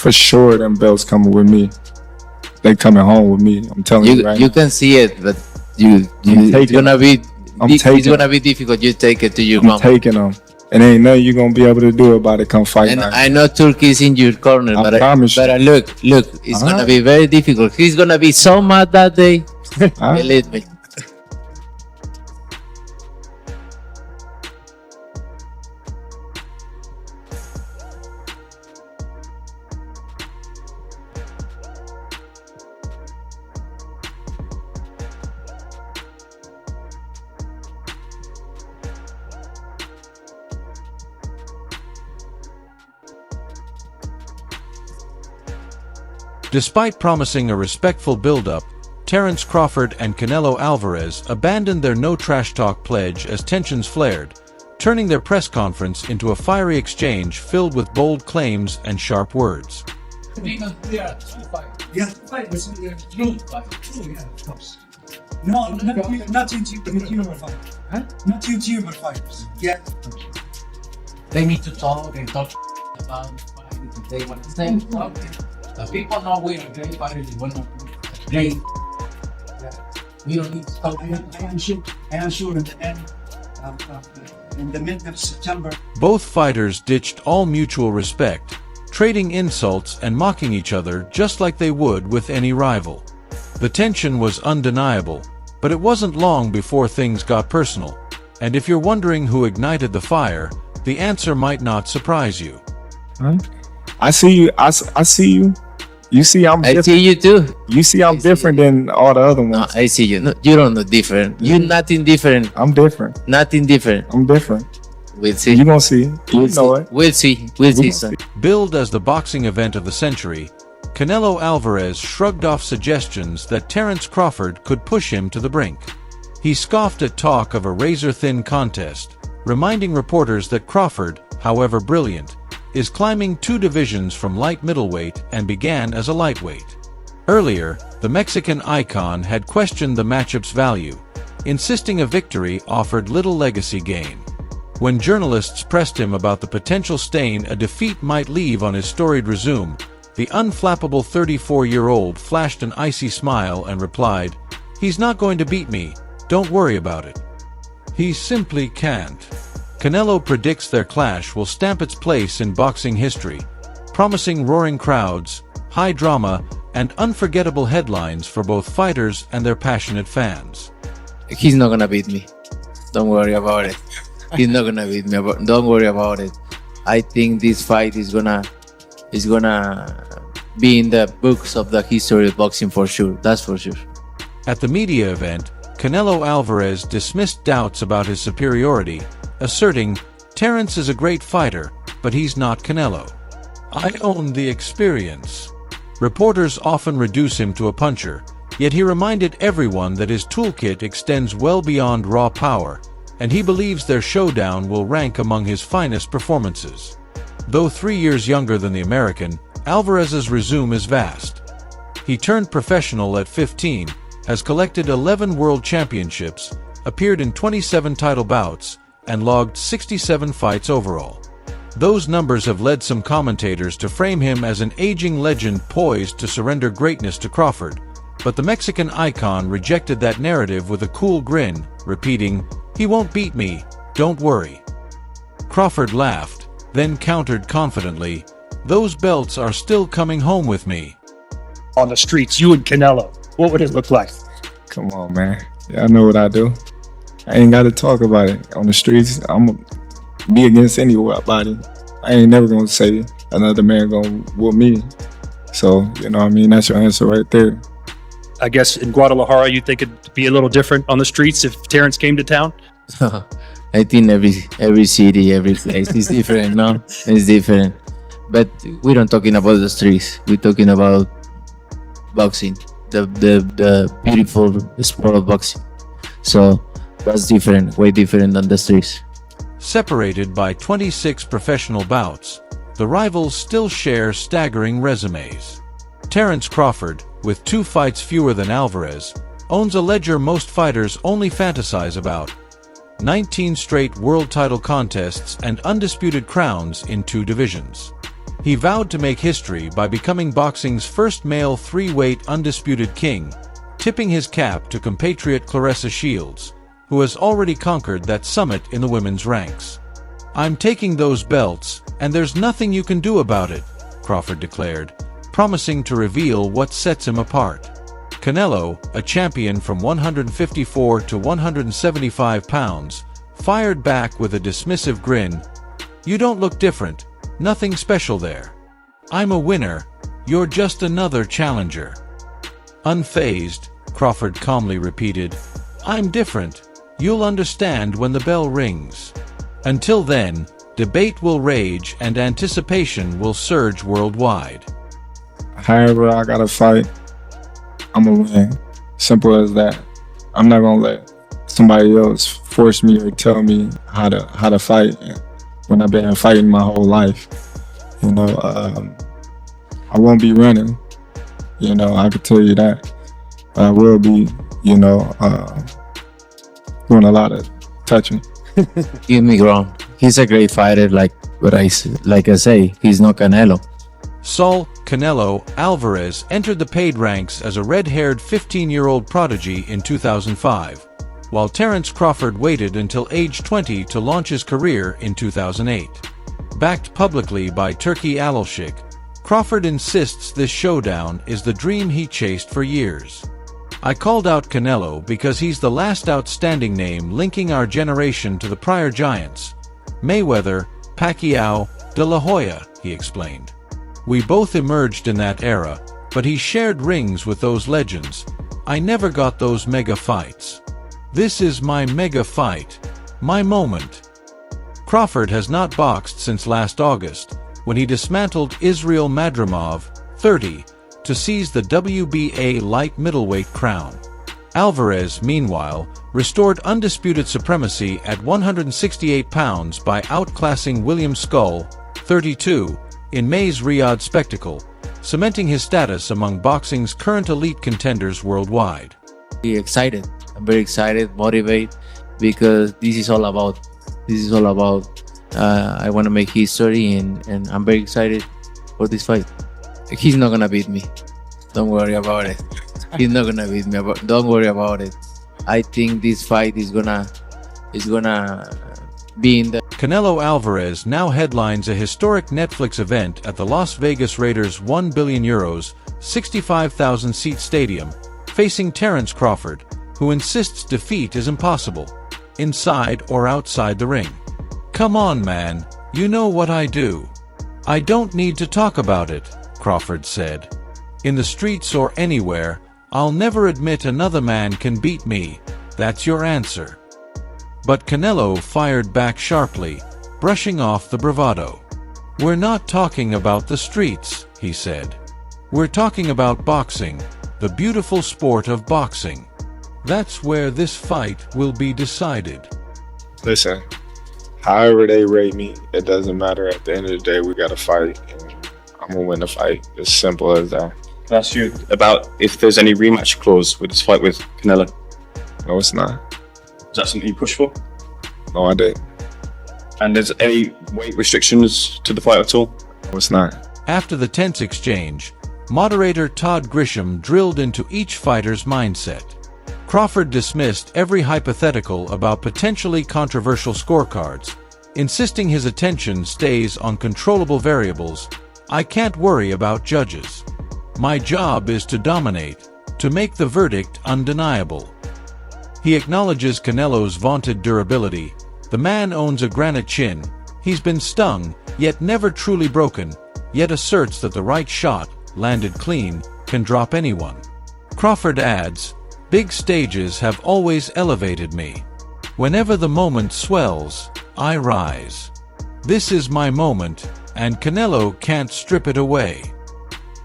For sure, them belts coming with me. They coming home with me. I'm telling you right You now. can see it, but it's gonna be. It's gonna be difficult. You take it to your I'm mom. taking them. And ain't nothing you gonna be able to do about it come fight And night. I know Turkey's in your corner, I promise you. but look, it's gonna be very difficult. He's gonna be so mad that day. Believe me. Despite promising a respectful build-up, Terence Crawford and Canelo Alvarez abandoned their no trash talk pledge as tensions flared, turning their press conference into a fiery exchange filled with bold claims and sharp words. Yeah, true fight. True, yeah, of course. No, not YouTuber fight. Huh? Not YouTuber fighters. Yeah. They need to talk and talk about fighting if they want to say. Okay. The people know we're great fighters. We're not great. Yeah. We don't need to talk. I am sure at the end, in the mid of September. Both fighters ditched all mutual respect, trading insults and mocking each other just like they would with any rival. The tension was undeniable, but it wasn't long before things got personal. And if you're wondering who ignited the fire, the answer might not surprise you. I see you. I see you. You see I'm different. I see you too. You see I'm different than all the other ones. No, I see you. No, you don't look different. You're nothing different. I'm different. Nothing different. I'm different. We'll see. You gonna see. You know it. We'll see. We'll see, son. Billed as the boxing event of the century, Canelo Alvarez shrugged off suggestions that Terence Crawford could push him to the brink. He scoffed at talk of a razor-thin contest, reminding reporters that Crawford, however brilliant, is climbing 2 divisions from light middleweight and began as a lightweight. Earlier, the Mexican icon had questioned the matchup's value, insisting a victory offered little legacy gain. When journalists pressed him about the potential stain a defeat might leave on his storied resume, the unflappable 34-year-old flashed an icy smile and replied, "He's not going to beat me, don't worry about it. He simply can't." Canelo predicts their clash will stamp its place in boxing history, promising roaring crowds, high drama, and unforgettable headlines for both fighters and their passionate fans. He's not gonna beat me. Don't worry about it. He's not gonna beat me. Don't worry about it. I think this fight is gonna be in the books of the history of boxing for sure. That's for sure. At the media event, Canelo Alvarez dismissed doubts about his superiority, asserting, "Terence is a great fighter, but he's not Canelo. I own the experience." Reporters often reduce him to a puncher, yet he reminded everyone that his toolkit extends well beyond raw power, and he believes their showdown will rank among his finest performances. Though 3 years younger than the American, Alvarez's resume is vast. He turned professional at 15, has collected 11 world championships, appeared in 27 title bouts, and logged 67 fights overall. Those numbers have led some commentators to frame him as an aging legend poised to surrender greatness to Crawford, but the Mexican icon rejected that narrative with a cool grin, repeating, "He won't beat me, don't worry." Crawford laughed, then countered confidently, "Those belts are still coming home with me." On the streets, you and Canelo, what would it look like? Come on, man. Yeah, I know what I do. I ain't got to talk about it. On the streets, I'm going to be against anybody. I ain't never going to say another man going to whoop me. So, you know what I mean? That's your answer right there. I guess in Guadalajara, you think it'd be a little different on the streets if Terence came to town? I think every city, every place is different, no? It's different. But we don't talking about the streets. We're talking about boxing, the beautiful sport of boxing. So that's different, way different than the streets. Separated by 26 professional bouts, the rivals still share staggering resumes. Terence Crawford, with 2 fights fewer than Alvarez, owns a ledger most fighters only fantasize about: 19 straight world title contests and undisputed crowns in 2 divisions. He vowed to make history by becoming boxing's first male three-weight undisputed king, tipping his cap to compatriot Claressa Shields, who has already conquered that summit in the women's ranks. "I'm taking those belts, and there's nothing you can do about it," Crawford declared, promising to reveal what sets him apart. Canelo, a champion from 154 to 175 pounds, fired back with a dismissive grin. "You don't look different. Nothing special there. I'm a winner. You're just another challenger." Unfazed, Crawford calmly repeated, "I'm different. You'll understand when the bell rings. Until then, debate will rage and anticipation will surge worldwide." However I gotta fight, I'm gonna win. Simple as that. I'm not gonna let somebody else force me or tell me how to fight when I've been fighting my whole life. I won't be running. I can tell you that. But I will be, doing a lot of touching. Give me ground. He's a great fighter, like I say, he's not Canelo. Saul Canelo Alvarez entered the paid ranks as a red-haired 15-year-old prodigy in 2005, while Terence Crawford waited until age 20 to launch his career in 2008. Backed publicly by Turki Alalshik, Crawford insists this showdown is the dream he chased for years. "I called out Canelo because he's the last outstanding name linking our generation to the prior giants. Mayweather, Pacquiao, De La Hoya," he explained. "We both emerged in that era, but he shared rings with those legends. I never got those mega fights. This is my mega fight. My moment." Crawford has not boxed since last August, when he dismantled Israel Madrimov, 30, to seize the WBA light middleweight crown. Alvarez, meanwhile, restored undisputed supremacy at 168 pounds by outclassing William Skull, 32, in May's Riyadh spectacle, cementing his status among boxing's current elite contenders worldwide. Excited. I'm very excited, motivated, because this is all about. I want to make history, and I'm very excited for this fight. He's not gonna beat me. Don't worry about it. He's not gonna beat me. Don't worry about it. I think this fight is gonna be in the. Canelo Alvarez now headlines a historic Netflix event at the Las Vegas Raiders' €1 billion, 65,000-seat stadium, facing Terence Crawford, who insists defeat is impossible, inside or outside the ring. "Come on, man, you know what I do. I don't need to talk about it," Crawford said. "In the streets or anywhere, I'll never admit another man can beat me. That's your answer." But Canelo fired back sharply, brushing off the bravado. "We're not talking about the streets," he said. "We're talking about boxing, the beautiful sport of boxing. That's where this fight will be decided." Listen, however they rate me, it doesn't matter. At the end of the day, we gotta fight, and I'm gonna win the fight. As simple as that. Can I ask you about if there's any rematch clause with this fight with Canelo? No, it's not. Is that something you push for? No, I didn't. And there's any weight restrictions to the fight at all? No, it's not. After the tense exchange, moderator Todd Grisham drilled into each fighter's mindset. Crawford dismissed every hypothetical about potentially controversial scorecards, insisting his attention stays on controllable variables. "I can't worry about judges. My job is to dominate, to make the verdict undeniable." He acknowledges Canelo's vaunted durability. The man owns a granite chin. He's been stung, yet never truly broken, yet asserts that the right shot, landed clean, can drop anyone. Crawford adds, "Big stages have always elevated me. Whenever the moment swells, I rise. This is my moment, and Canelo can't strip it away."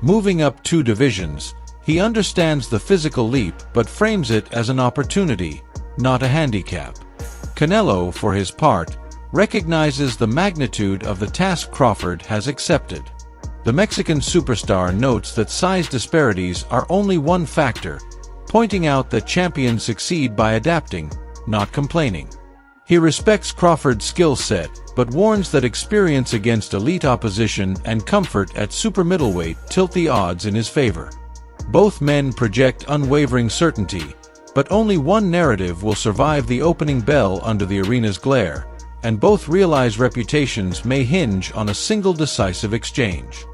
Moving up 2 divisions, he understands the physical leap but frames it as an opportunity, not a handicap. Canelo, for his part, recognizes the magnitude of the task Crawford has accepted. The Mexican superstar notes that size disparities are only one factor, pointing out that champions succeed by adapting, not complaining. He respects Crawford's skill set, but warns that experience against elite opposition and comfort at super middleweight tilt the odds in his favor. Both men project unwavering certainty, but only one narrative will survive the opening bell under the arena's glare, and both realize reputations may hinge on a single decisive exchange.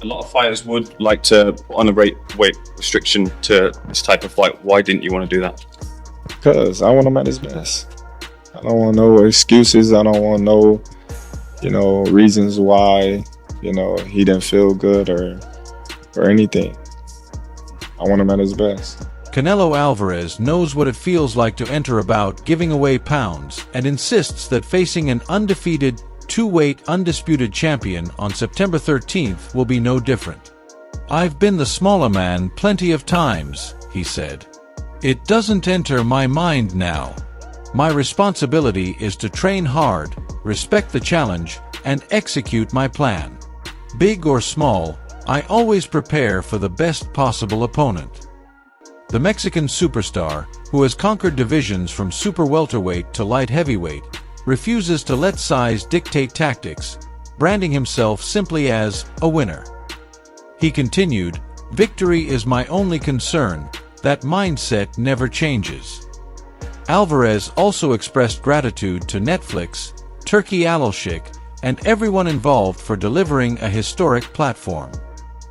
A lot of fighters would like to put on a weight restriction to this type of fight. Why didn't you want to do that? Because I want him at his best. I don't want no excuses. I don't want no, reasons why, he didn't feel good or anything. I want him at his best. Canelo Alvarez knows what it feels like to enter a bout giving away pounds and insists that facing an undefeated, two-weight undisputed champion on September 13th will be no different. "I've been the smaller man plenty of times," he said. "It doesn't enter my mind now. My responsibility is to train hard, respect the challenge, and execute my plan. Big or small, I always prepare for the best possible opponent." The Mexican superstar, who has conquered divisions from super welterweight to light heavyweight, refuses to let size dictate tactics, branding himself simply as a winner. He continued, "Victory is my only concern. That mindset never changes." Alvarez also expressed gratitude to Netflix, Turkey Al-Sheikh, and everyone involved for delivering a historic platform.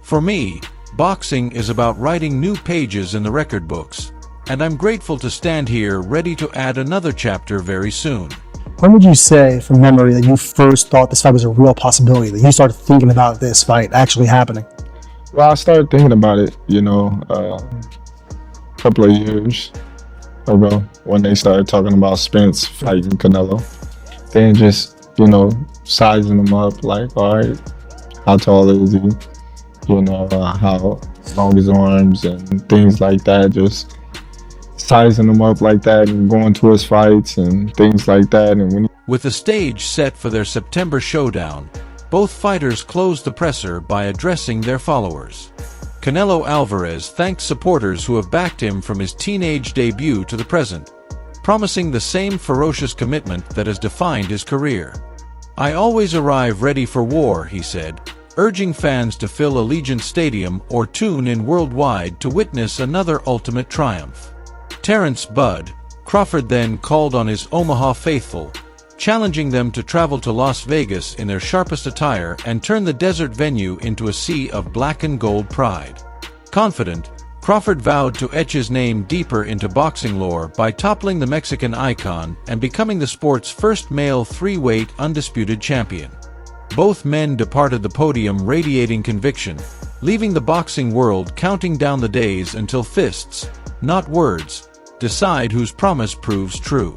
"For me, boxing is about writing new pages in the record books, and I'm grateful to stand here ready to add another chapter very soon." When would you say, from memory, that you first thought this fight was a real possibility, that you started thinking about this fight actually happening? Well, I started thinking about it, a couple of years ago when they started talking about Spence fighting Canelo. Then just, sizing him up, like, all right, how tall is he? How long his arms and things like that, just sizing him up like that and going to his fights and things like that. And when With the stage set for their September showdown, both fighters closed the presser by addressing their followers. Canelo Alvarez thanked supporters who have backed him from his teenage debut to the present, promising the same ferocious commitment that has defined his career. "I always arrive ready for war," he said, urging fans to fill Allegiant Stadium or tune in worldwide to witness another ultimate triumph. Terence "Bud" Crawford then called on his Omaha faithful, challenging them to travel to Las Vegas in their sharpest attire and turn the desert venue into a sea of black and gold pride. Confident, Crawford vowed to etch his name deeper into boxing lore by toppling the Mexican icon and becoming the sport's first male three-weight undisputed champion. Both men departed the podium radiating conviction, leaving the boxing world counting down the days until fists, not words, decide whose promise proves true.